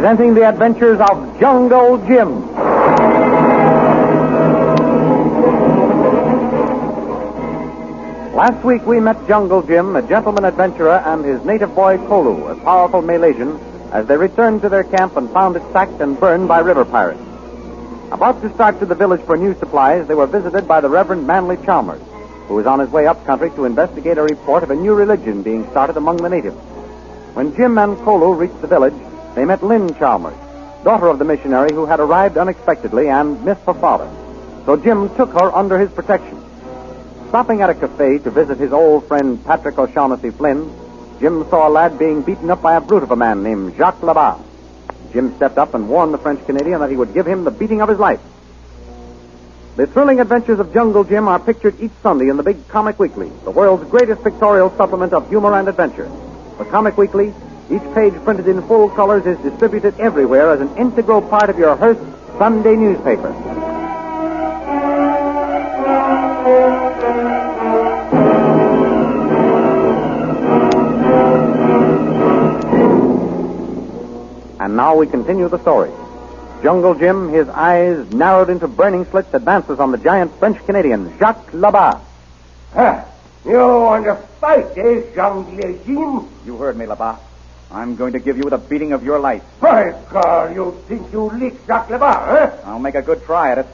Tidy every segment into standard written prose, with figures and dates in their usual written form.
presenting the adventures of Jungle Jim. Last week we met Jungle Jim, a gentleman adventurer, and his native boy Kolu, a powerful Malaysian, as they returned to their camp and found it sacked and burned by river pirates. About to start to the village for new supplies, they were visited by the Reverend Manly Chalmers, who was on his way up country to investigate a report of a new religion being started among the natives. When Jim and Kolu reached the village, they met Lynn Chalmers, daughter of the missionary who had arrived unexpectedly and missed her father. So Jim took her under his protection. Stopping at a cafe to visit his old friend Patrick O'Shaughnessy Flynn, Jim saw a lad being beaten up by a brute of a man named Jacques Labat. Jim stepped up and warned the French Canadian that he would give him the beating of his life. The thrilling adventures of Jungle Jim are pictured each Sunday in the Big Comic Weekly, the world's greatest pictorial supplement of humor and adventure. The Comic Weekly, each page printed in full colors, is distributed everywhere as an integral part of your Hearst Sunday newspaper. And now we continue the story. Jungle Jim, his eyes narrowed into burning slits, advances on the giant French-Canadian, Jacques Labat. You want to fight, Jungle Jim? You heard me, Labat. I'm going to give you the beating of your life. By God, you think you licked Jacques Labat, I'll make a good try at it.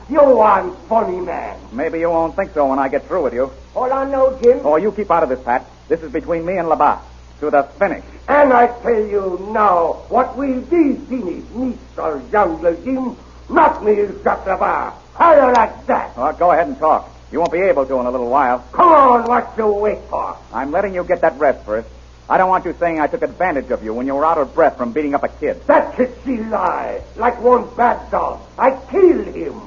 You one funny man. Maybe you won't think so when I get through with you. Hold on now, Jim. Oh, you keep out of this, Pat. This is between me and Labat. To the finish. And I tell you now, what will be finished, Mr. Jungle Jim? Not me, Jacques Labat. How you like that? Oh, go ahead and talk. You won't be able to in a little while. Come on, what you wait for? I'm letting you get that rest first. I don't want you saying I took advantage of you when you were out of breath from beating up a kid. That's a lie. Like one bad dog. I killed him.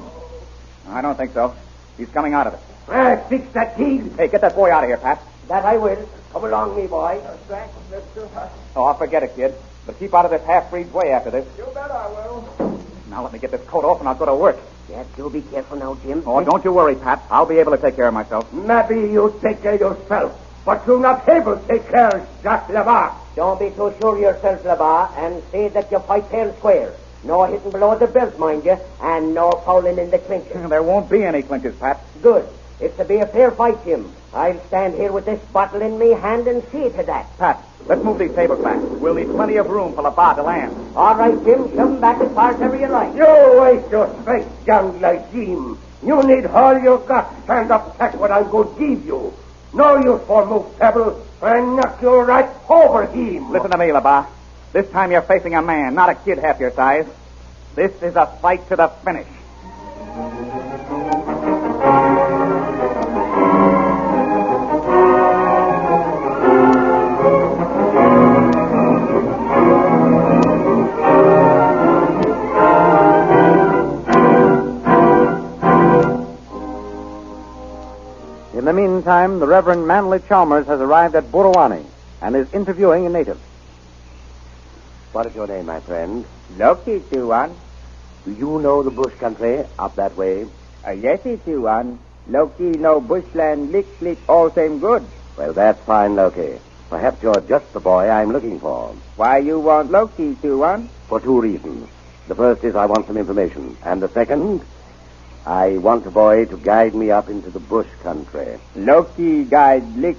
I don't think so. He's coming out of it. Fix that key. Hey, get that boy out of here, Pat. That I will. Come along, me boy. Thanks, mister. Oh, I'll forget it, kid. But keep out of this half-breed's way after this. You bet I will. Now let me get this coat off and I'll go to work. Yes, you be careful now, Jim. Oh, don't you worry, Pat. I'll be able to take care of myself. Maybe you take care of yourself, but you're not able to take care of Jacques Labat. Don't be too sure of yourself, Labat, and see that you fight fair and square. No hitting below the belt, mind you, and no fouling in the clinches. There won't be any clinches, Pat. Good. It's to be a fair fight, Jim. I'll stand here with this bottle in me hand and see to that. Pat, let's move these tables back. We'll need plenty of room for Labat to land. All right, Jim. Shove them back as far as ever you like. You waste your strength, Jungle Jim. You need all you got to stand up take what I'm going to give you. No use for move pebble, and knock you right over him. Listen to me, Labat. This time you're facing a man, not a kid half your size. This is a fight to the finish. In the meantime, the Reverend Manly Chalmers has arrived at Burawani and is interviewing a native. What is your name, my friend? Loki, Tuan. Do you know the bush country up that way? Yes, Tuan. Loki know bushland, lick, all same good. Well, that's fine, Loki. Perhaps you're just the boy I'm looking for. Why you want Loki, Tuan? For two reasons. The first is I want some information. And the second, I want a boy to guide me up into the bush country. Loki guide, lick,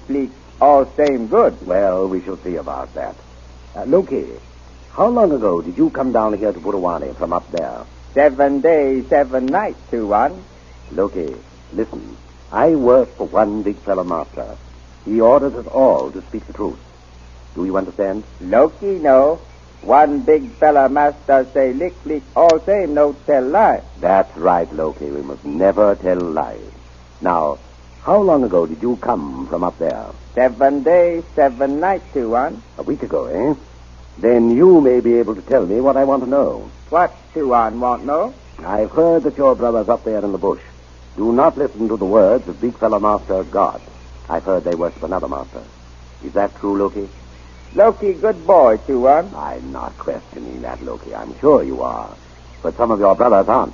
all same good. Well, we shall see about that. Loki, how long ago did you come down here to Burawani from up there? 7 days, 7 nights, Tuan. Loki, listen. I work for one big fella master. He orders us all to speak the truth. Do you understand? Loki know. One big fella master say lick, all same, no tell lie. That's right, Loki. We must never tell lies. Now, how long ago did you come from up there? 7 days, 7 nights, Tuan. A week ago, eh? Then you may be able to tell me what I want to know. What, Tuan, want know? I've heard that your brother's up there in the bush. Do not listen to the words of big fella master God. I've heard they worship another master. Is that true, Loki? Loki, good boy, Tuan. I'm not questioning that, Loki. I'm sure you are. But some of your brothers aren't.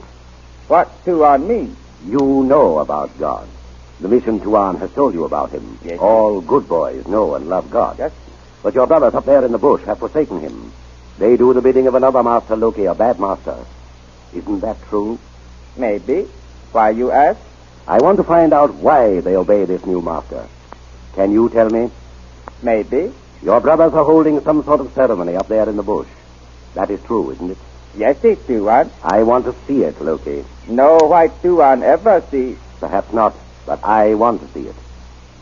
What Tuan mean? You know about God. The mission Tuan has told you about him. Yes. All good boys know and love God. Yes. But your brothers up there in the bush have forsaken him. They do the bidding of another master, Loki, a bad master. Isn't that true? Maybe. Why you ask? I want to find out why they obey this new master. Can you tell me? Maybe. Your brothers are holding some sort of ceremony up there in the bush. That is true, isn't it? Yes, it Tuan. I want to see it, Loki. No white Tuan ever see. Perhaps not, but I want to see it.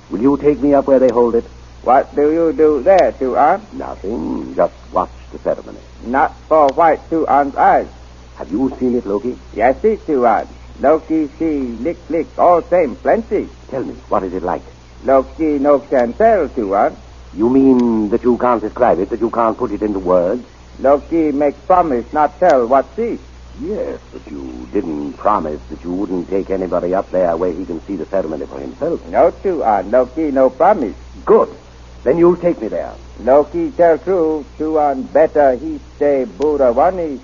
Will you take me up where they hold it? What do you do there, Tuan? Nothing. Just watch the ceremony. Not for white Tuan's eyes. Have you seen it, Loki? Yes, it Tuan. Loki see, lick, all same, plenty. Tell me, what is it like? Loki no can tell, Tuan. You mean that you can't describe it, that you can't put it into words? Loki make promise not tell what see. Yes, but you didn't promise that you wouldn't take anybody up there where he can see the ceremony for himself. No, Tuan. Loki no promise. Good. Then you'll take me there. Loki tell true, Tuan better he stay Buravani.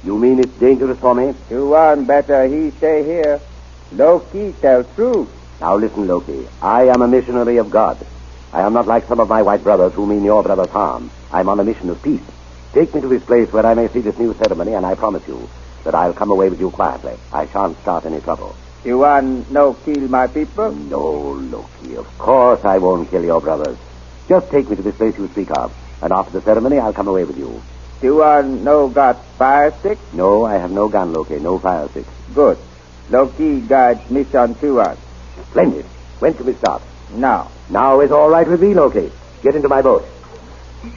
You mean it's dangerous for me? Tuan better he stay here. Loki tell true. Now listen, Loki. I am a missionary of God. I am not like some of my white brothers who mean your brother's harm. I'm on a mission of peace. Take me to this place where I may see this new ceremony, and I promise you that I'll come away with you quietly. I shan't start any trouble. Tuan no kill my people? No, Loki. Of course I won't kill your brothers. Just take me to this place you speak of, and after the ceremony I'll come away with you. Tuan no got fire stick? No, I have no gun, Loki. No fire stick. Good. Loki guide mission Tuan. Splendid. When can we start? Now. Now is all right with me, Loki. Get into my boat.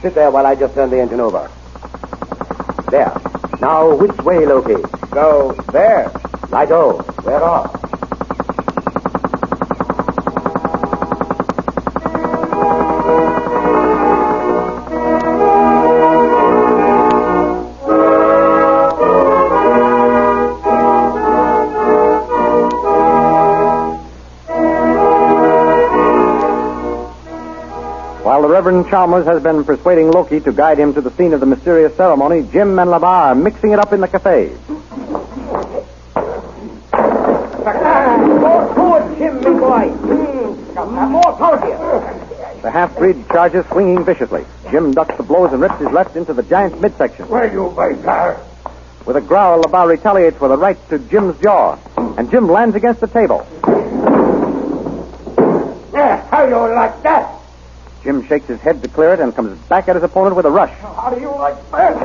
Sit there while I just turn the engine over. There. Now, which way, Loki? Go there. Righto. We're off. While the Reverend Chalmers has been persuading Loki to guide him to the scene of the mysterious ceremony, Jim and Labar are mixing it up in the cafe. More forward, Jim, me boy. More forward here. The half-breed charges swinging viciously. Jim ducks the blows and rips his left into the giant's midsection. Where you, my car? With a growl, Labar retaliates with a right to Jim's jaw, and Jim lands against the table. How you like that? Jim shakes his head to clear it and comes back at his opponent with a rush. How do you like that?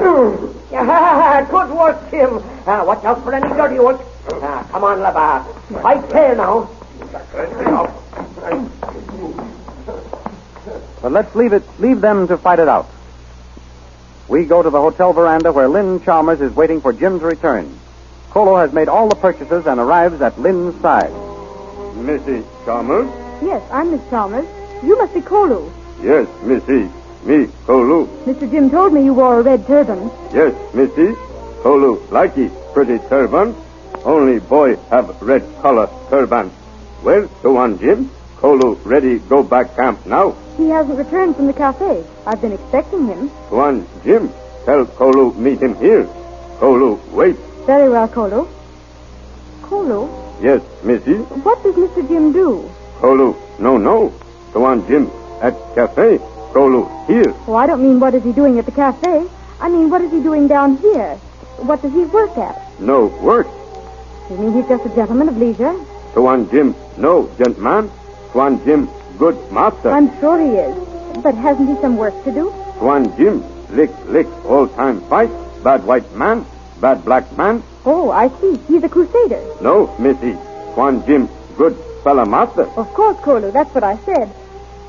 Good work, Jim. Watch out for any dirty ones. Come on, Labar. Fight fair now. But let's leave them to fight it out. We go to the hotel veranda where Lynn Chalmers is waiting for Jim's return. Kolo has made all the purchases and arrives at Lynn's side. Missy Chalmers? Yes, I'm Miss Chalmers. You must be Kolu. Yes, Missy. Me, Kolu. Mr. Jim told me you wore a red turban. Yes, Missy. Kolu, likey, pretty turban. Only boy have red color turban. Well, go on, Jim. Kolu ready go back camp now. He hasn't returned from the cafe. I've been expecting him. Go on, Jim. Tell Kolu meet him here. Kolu, wait. Very well, Kolu. Kolu? Yes, Missy. What does Mr. Jim do? Kolu, no. Go on, Jim. At cafe. Kolu, here. Oh, I don't mean what is he doing at the cafe. I mean, what is he doing down here? What does he work at? No work. You mean he's just a gentleman of leisure? Go on, Jim. No, gentleman. Go on, Jim. Good master. I'm sure he is. But hasn't he some work to do? Go on, Jim. Lick, all time fight. Bad white man. Bad black man. Oh, I see. He's a crusader. No, Missy. Go on, Jim. Good fella master. Of course, Kolu. That's what I said.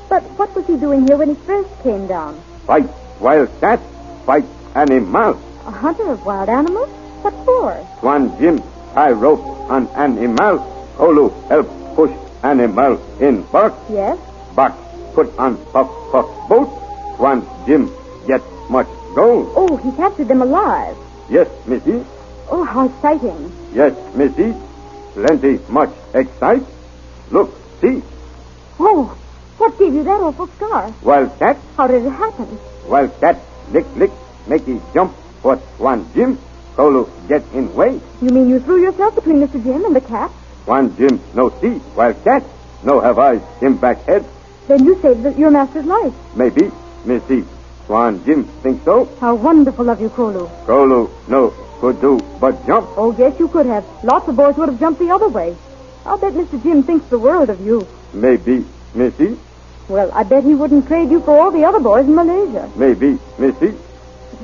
But what was he doing here when he first came down? Fight wild cat. Fight animal. A hunter of wild animals? What for? Go on, Jim. Tie rope on animal. Kolu help push animal in bark. Yes? Bark put on puff boat. Go on, Jim. Get much gold. Oh, he captured them alive. Yes, Missy. Oh, how exciting. Yes, Missy. Plenty much excite. Look, see. Oh, what gave you that awful scar? Wild cat. How did it happen? Wild cat. Lick. Make it jump. What one Jim. Kolu get in way. You mean you threw yourself between Mr. Jim and the cat? One Jim no see. Wild cat. No have eyes. Him back head. Then you saved your master's life. Maybe. Missy. Swan Jim think so? How wonderful of you, Kolu. Kolu, no, could do but jump. Oh, yes, you could have. Lots of boys would have jumped the other way. I'll bet Mr. Jim thinks the world of you. Maybe, Missy. Well, I bet he wouldn't trade you for all the other boys in Malaysia. Maybe, Missy.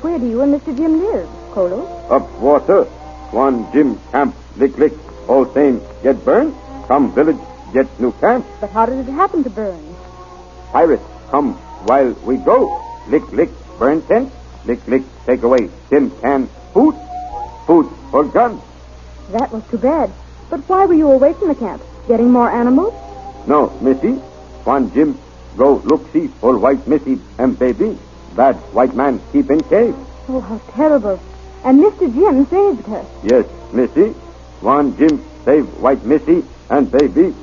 Where do you and Mr. Jim live, Kolu? Up water. Swan Jim camp, lick. All same get burned. Come village, get new camp. But how did it happen to burn? Pirates come while we go. Lick, burn tent. Lick, take away tin can food. Food for gun. That was too bad. But why were you away from the camp? Getting more animals? No, Missy. Swan Jim go look see for white Missy and baby. Bad white man keep in cave. Oh, how terrible. And Mr. Jim saved her. Yes, Missy. Swan Jim save white Missy and baby.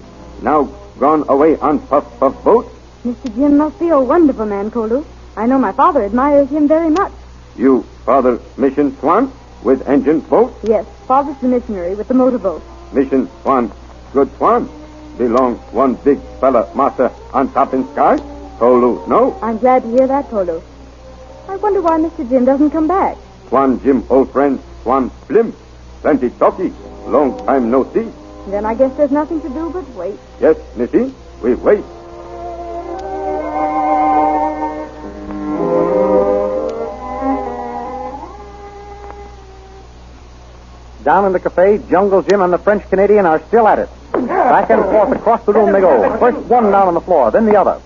Now gone away on puff boat. Mr. Jim must be a wonderful man, Kolu. I know my father admires him very much. You father mission Swan with engine boat? Yes, father's the missionary with the motorboat. Mission Swan, good Swan. Belong one big fella massa on top in sky? Kolu, no? I'm glad to hear that, Kolu. I wonder why Mr. Jim doesn't come back. Swan Jim, old friend, Swan Slim. Plenty talky. Long time no see. Then I guess there's nothing to do but wait. Yes, Missy, we wait. Down in the cafe, Jungle Jim and the French Canadian are still at it. Back and forth across the room they go. First one down on the floor, then the other.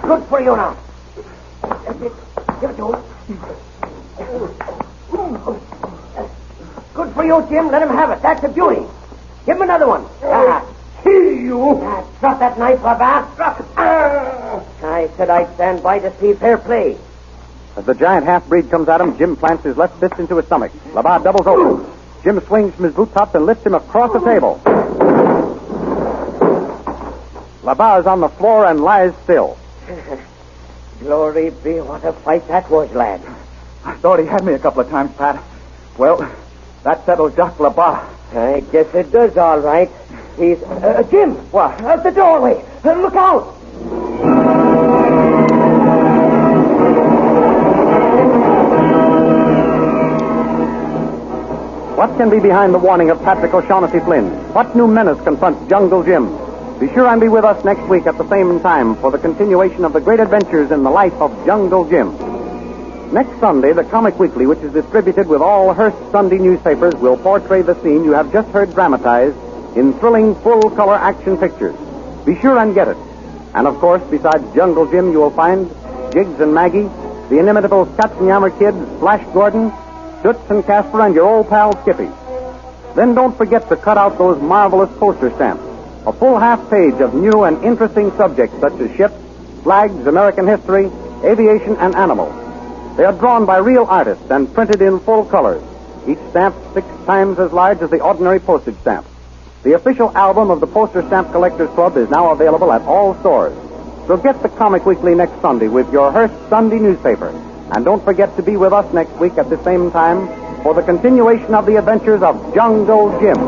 Good for you now. Give it to him. Good for you, Jim. Let him have it. That's a beauty. Give him another one. See you. Drop that knife, Labatt. Drop it. I said I'd stand by to see fair play. As the giant half-breed comes at him, Jim plants his left fist into his stomach. Labatt doubles over. Jim swings from his boot tops and lifts him across the table. Labatt is on the floor and lies still. Glory be, what a fight that was, lad. I thought he had me a couple of times, Pat. Well, that settles Jacques Labatt. I guess it does all right. He's... Jim! What? Out the doorway. Look out! What can be behind the warning of Patrick O'Shaughnessy Flynn? What new menace confronts Jungle Jim? Be sure and be with us next week at the same time for the continuation of the great adventures in the life of Jungle Jim. Next Sunday, the Comic Weekly, which is distributed with all Hearst Sunday newspapers, will portray the scene you have just heard dramatized in thrilling full-color action pictures. Be sure and get it. And, of course, besides Jungle Jim, you will find Jiggs and Maggie, the inimitable Katzenjammer Kids, Flash Gordon, Toots and Casper, and your old pal Skippy. Then don't forget to cut out those marvelous poster stamps. A full half page of new and interesting subjects such as ships, flags, American history, aviation, and animals. They are drawn by real artists and printed in full colors, each stamp 6 times as large as the ordinary postage stamp. The official album of the Poster Stamp Collectors Club is now available at all stores. So get the Comic Weekly next Sunday with your Hearst Sunday newspaper. And don't forget to be with us next week at the same time for the continuation of the adventures of Jungle Jim.